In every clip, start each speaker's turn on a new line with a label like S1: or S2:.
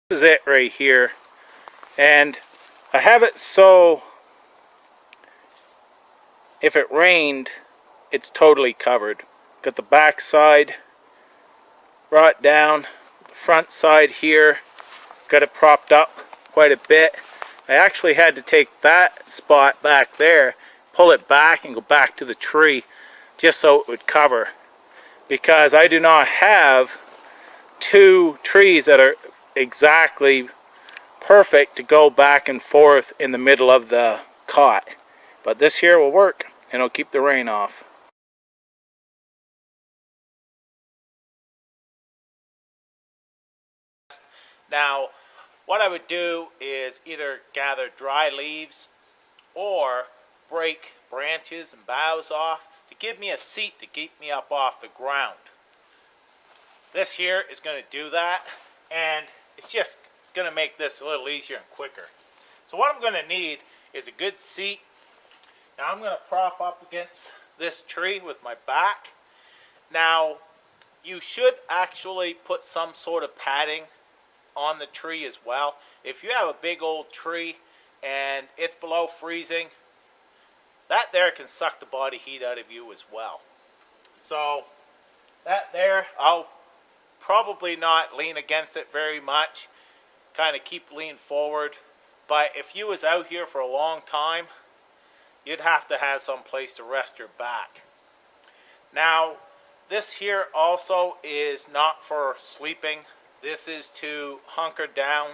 S1: This is it right here, and I have it so if it rained, it's totally covered. Got the back side brought down, the front side here, got it propped up quite a bit. I actually had to take that spot back there, pull it back and go back to the tree just so it would cover, because I do not have two trees that are exactly perfect to go back and forth in the middle of the cot. But this here will work and it'll keep the rain off. Now, what I would do is either gather dry leaves or break branches and boughs off to give me a seat to keep me up off the ground. This here is going to do that, and it's just going to make this a little easier and quicker. So what I'm going to need is a good seat. Now I'm going to prop up against this tree with my back. Now you should actually put some sort of padding on the tree as well. If you have a big old tree and it's below freezing, that there can suck the body heat out of you as well. So that there, I'll probably not lean against it very much, kind of keep lean forward. But if you was out here for a long time, you'd have to have some place to rest your back. Now this here also is not for sleeping. This is to hunker down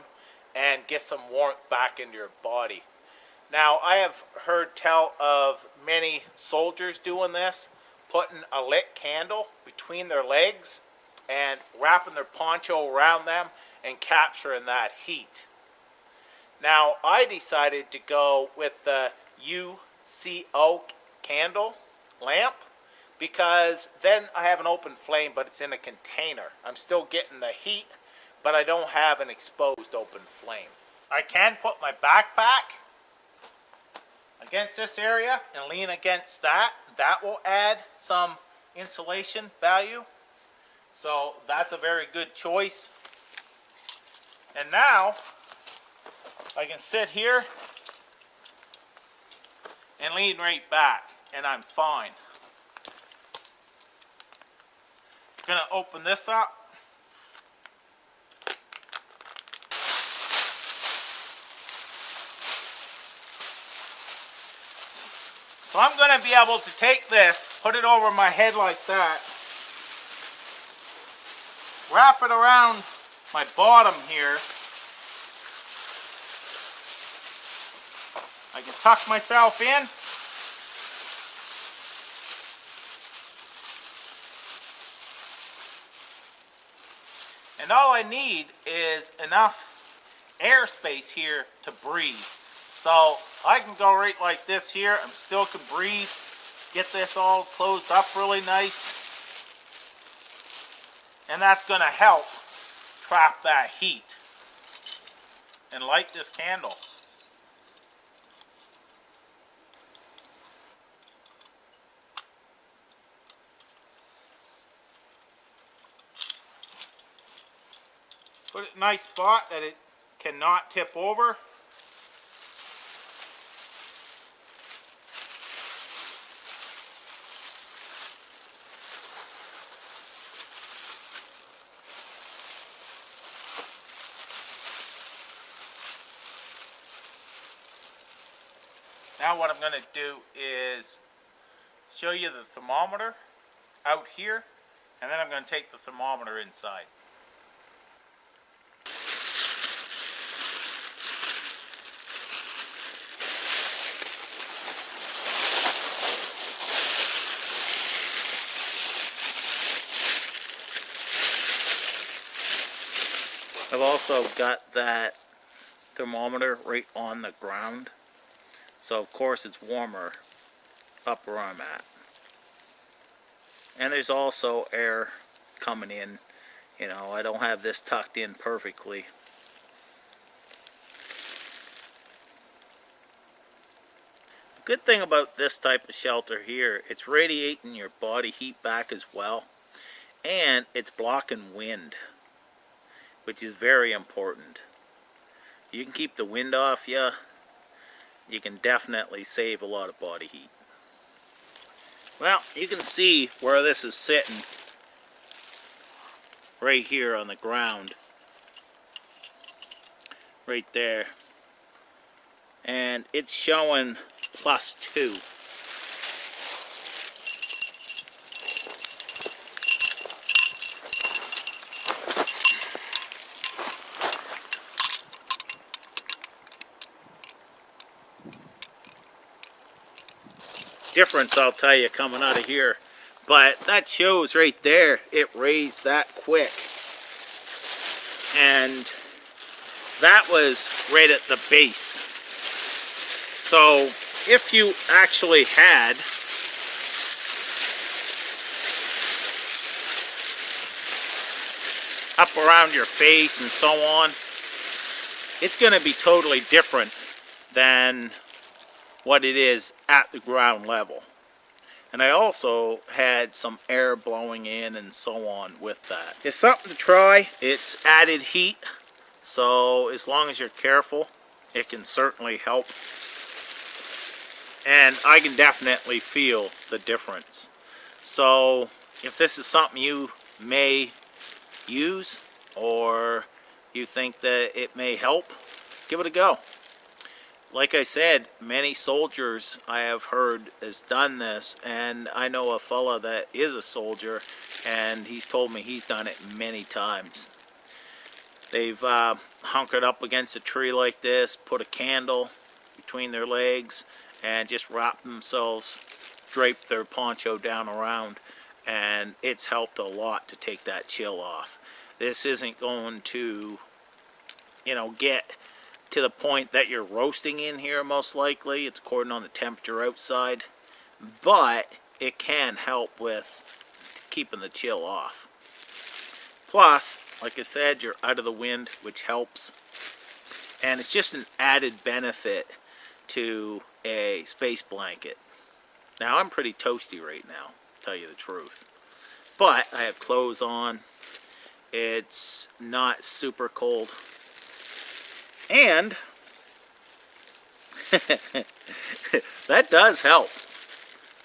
S1: and get some warmth back into your body. Now I have heard tell of many soldiers doing this, putting a lit candle between their legs and wrapping their poncho around them and capturing that heat. Now I decided to go with the UCO candle lamp, because then I have an open flame but it's in a container. I'm still getting the heat, but I don't have an exposed open flame. I can put my backpack against this area and lean against that. That will add some insulation value. So that's a very good choice. And now I can sit here and lean right back and I'm fine. I'm going to open this up. So I'm going to be able to take this, put it over my head like that, wrap it around my bottom here. I can tuck myself in. And all I need is enough airspace here to breathe. So I can go right like this here. I still can breathe. Get this all closed up really nice. And that's going to help trap that heat. And light this candle. Put it in a nice spot that it cannot tip over. Now what I'm going to do is show you the thermometer out here, and then I'm going to take the thermometer inside. I've also got that thermometer right on the ground, so of course it's warmer up where I'm at. And there's also air coming in. You know, I don't have this tucked in perfectly. The good thing about this type of shelter here, it's radiating your body heat back as well, and it's blocking wind. which is very important. You can keep the wind off you. You can definitely save a lot of body heat. Well, you can see where this is sitting right here on the ground. Right there. And it's showing +2. Difference, I'll tell you, coming out of here. But that shows right there, it raised that quick. And that was right at the base. So if you actually had up around your face and so on, it's going to be totally different than what it is at the ground level. And I also had some air blowing in and so on with that. It's something to try. It's added heat, so as long as you're careful, it can certainly help. And I can definitely feel the difference. So if this is something you may use, or you think that it may help, give it a go. Like I said, many soldiers I have heard has done this, and I know a fella that is a soldier, and he's told me he's done it many times. They've hunkered up against a tree like this, put a candle between their legs, and just wrap themselves, drape their poncho down around, and it's helped a lot to take that chill off. This isn't going to, get to the point that you're roasting in here, most likely. It's according on the temperature outside, but it can help with keeping the chill off. Plus, like I said, you're out of the wind, which helps, and it's just an added benefit to a space blanket. Now, I'm pretty toasty right now, to tell you the truth, but I have clothes on. It's not super cold. And that does help.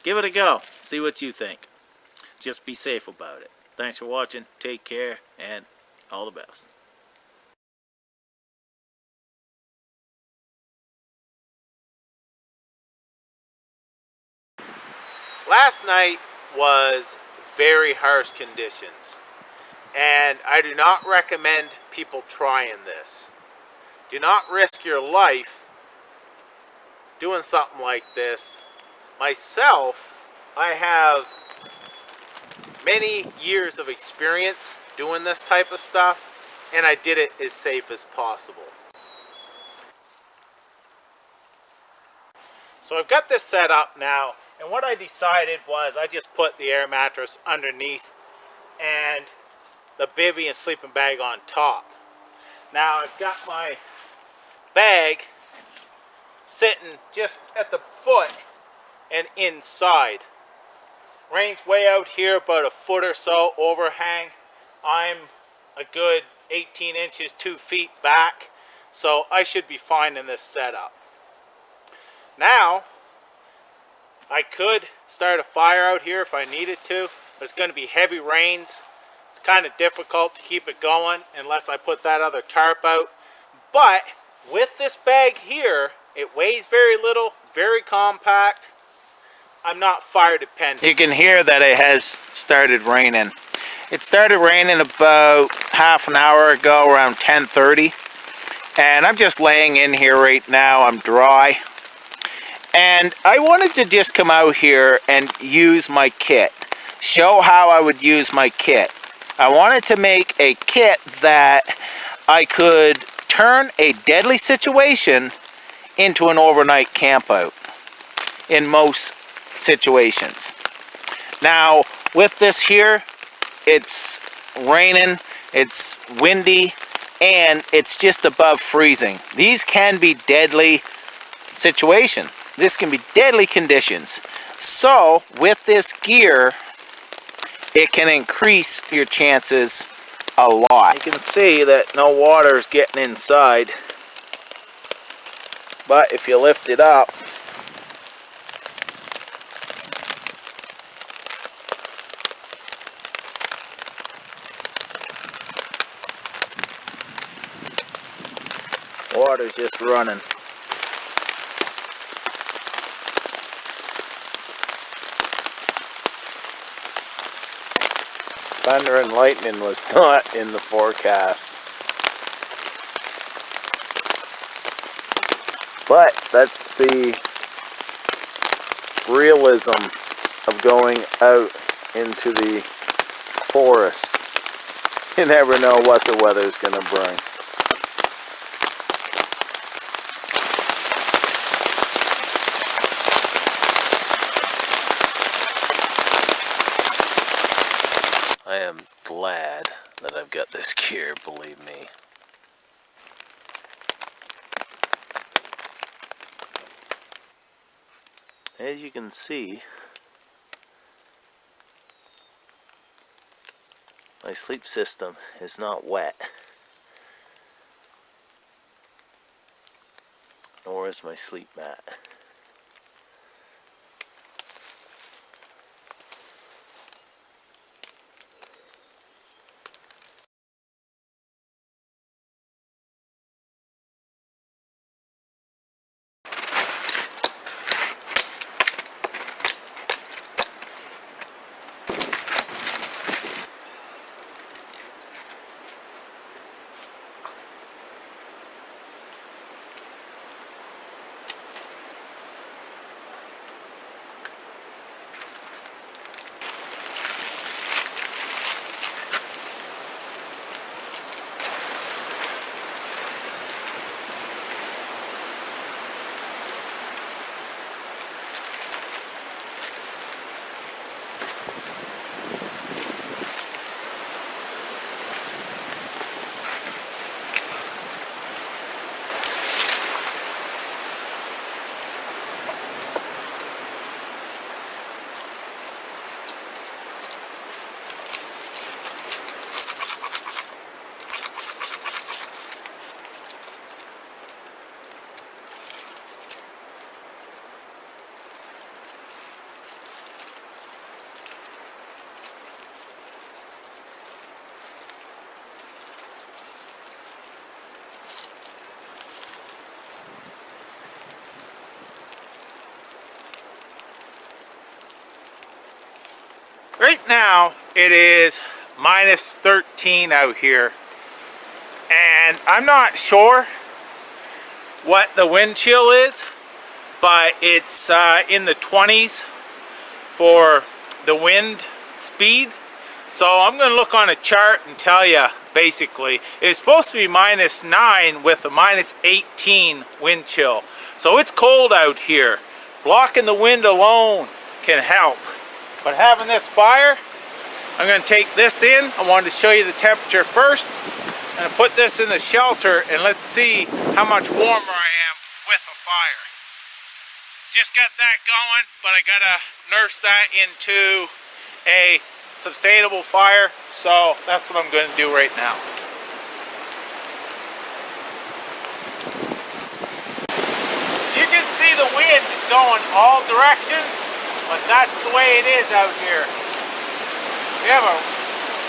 S1: Give it a go. See what you think. Just be safe about it. Thanks for watching. Take care, and all the best. Last night was very harsh conditions, and I do not recommend people trying this. Do not risk your life doing something like this. Myself, I have many years of experience doing this type of stuff, and I did it as safe as possible. So I've got this set up now, and what I decided was I just put the air mattress underneath and the bivvy and sleeping bag on top. Now I've got my bag sitting just at the foot and inside. Rain's way out here, about a foot or so overhang. I'm a good 18 inches, 2 feet back, so I should be fine in this setup. Now, I could start a fire out here if I needed to, but it's going to be heavy rains. It's kind of difficult to keep it going unless I put that other tarp out. But with this bag here, it weighs very little, very compact. I'm not fire dependent. You can hear that it has started raining. It started raining about half an hour ago, around 10:30. And I'm just laying in here right now. I'm dry. And I wanted to just come out here and use my kit. Show how I would use my kit. I wanted to make a kit that I could turn a deadly situation into an overnight campout in most situations. Now, with this here, it's raining, it's windy, and it's just above freezing. These can be deadly situations. This can be deadly conditions. So, with this gear, it can increase your chances
S2: a lot.
S1: You can see that no water is getting inside. But if you lift it up, water's just running.
S2: Thunder and lightning was not in the forecast. But that's the realism of going out into the forest. You never know what the weather's going to bring. I am glad that I've got this gear, believe me. As you can see, my sleep system is not wet, nor is my sleep mat.
S1: Right now it is minus 13 out here, and I'm not sure what the wind chill is, but it's in the 20s for the wind speed. So I'm going to look on a chart and tell you basically. It's supposed to be minus 9 with a minus 18 wind chill. So it's cold out here. Blocking the wind alone can help. But having this fire, I'm going to take this in. I wanted to show you the temperature first. I'm going to put this in the shelter and let's see how much warmer I am with a fire. Just got that going, but I got to nurse that into a sustainable fire. So that's what I'm going to do right now. You can see the wind is going all directions, but that's the way it is out here. We have a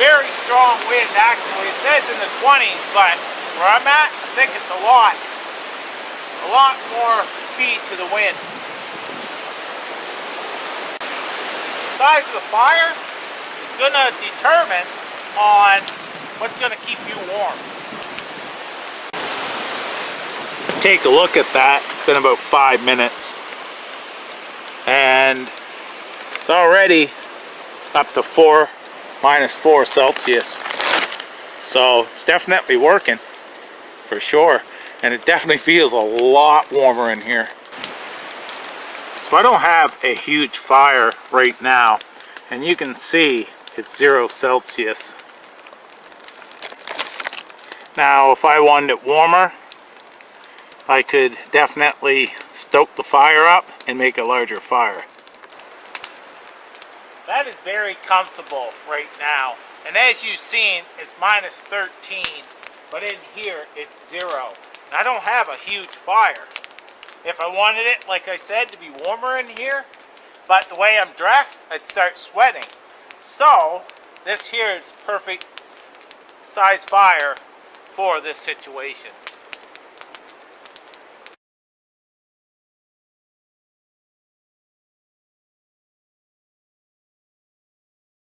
S1: very strong wind actually. It says in the 20s, but where I'm at, I think it's a lot more speed to the winds. The size of the fire is going to determine on what's going to keep you warm. Take a look at that. It's been about 5 minutes. And it's already up to minus 4 Celsius. So it's definitely working for sure. And it definitely feels a lot warmer in here. So I don't have a huge fire right now. And you can see it's 0 Celsius. Now if I wanted it warmer, I could definitely stoke the fire up and make a larger fire. That is very comfortable right now, And as you've seen, it's minus 13, but in here it's 0. And I don't have a huge fire. If I wanted it, like I said, to be warmer in here, but the way I'm dressed, I'd start sweating. So this here is perfect size fire for this situation.